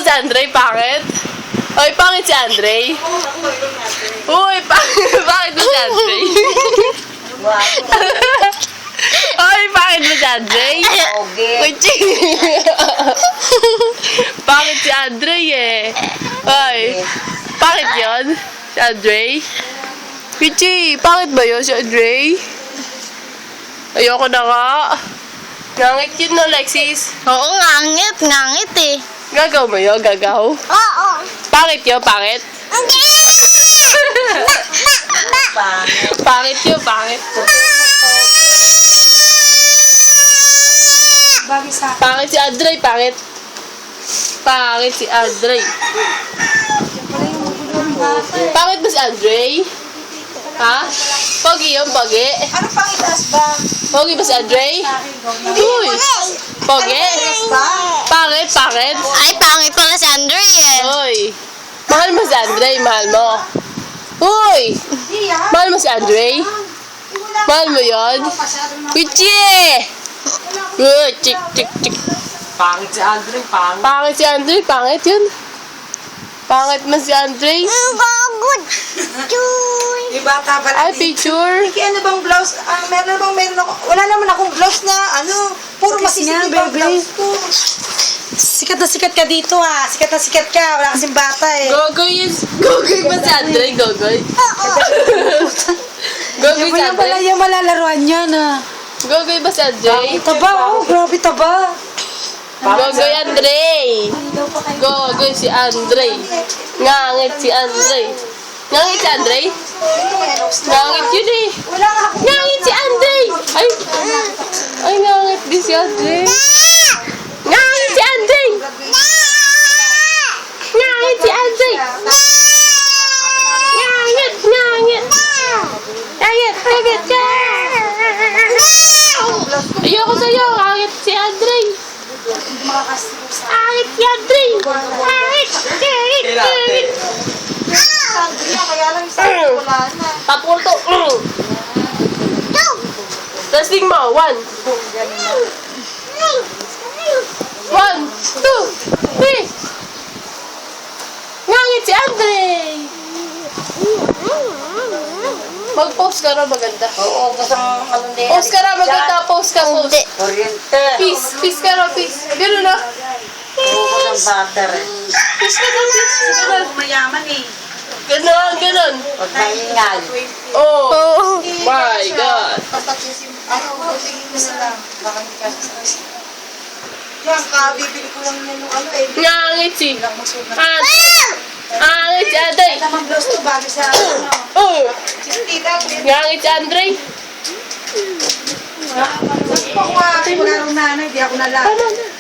si Andre? Pangit? Oy, pangit si Andre? Uy, pangit ba si Andre? Oy, pangit ba si Andre? Kuchi! Pangit si Andre eh. Oy, pangit yun? Si Andre? Kuchi, pangit ba yun si Andre? Ayoko na nga. Ngangit yun no, Lexis? Oo, ngangit eh. Gagaw mo yun, gagaw? Oo. Pangit yun, pangit? Hindi! Pangit yun, pangit. Pangit si Andre, pangit. Pangit si Andre. Pangit ba si Andre? Ha? Pogi yun, pogi. Ano pang itaas ba? Pogi ba si Andre? Uy! Pogi? Pangit, pangit. Ay, pangit pala si Andre eh. Uy! Mahal mo si Andre, mahal mo. Uy! Mahal mo si Andre? Mahal mo yun? Pichi! Uy, chik, chik, chik. Pangit si Andre, pangit. Pangit si Andre, pangit yun. Pangit mo si Andre. Gagod. Di bata pala. Ay, picture. Kaya ano bang blouse? Meron ako. Wala naman akong blouse na puro masisikip ang blouse ko. Sikat na sikat ka dito ah. Sikat na sikat ka. Wala kasing bata eh. Gogoy yun. Gogoy ba si Andre? Gogoy? Gogoy si Wala pala Andre? yung malalaruan yan ah. Gogoy ba si Andre? Taba oh, grabe taba. Gogoy Andre. Gogoy si Andre. Ngangit si Andre. Ngangit si Andre? Ngangit yun eh. Wala nga akong Ngangit si Andre. Ay. Ay, ngangit din si Andre. Ngangit si Andre. Ngangit si Andre. Ngangit, ngangit. Ngangit, ngangit ka. Ayoko sa'yo. Ngangit si Andre. Ngangit si Andre. Ngangit. Ngangit, ngangit. kaya lang isa wala na. Tapos to. Testing mo. 1. 1, 2, 3. Ngangit si Andre. Mag-post ka na maganda. Oo, gusto mong malunday. Post ka na maganda. Post ka, post. Oriente. Peace. Peace ka na, peace. Ganun na. Oo, ng butter eh. Peace ka na, peace. Ganun. Mayaman eh. Ganun, ganun. Huwag maingay. Oh. My God. Tingin mo na lang. Baka hindi ka sasakit. Yan, kabibili ko lang yan yung Ngangit si Ilang masuot na. Ngangit si Andre. Tamang blouse to, bago sa Oh. Tita, Ngangit si Andre. wala nung nanay, di ako nalala. Tama na.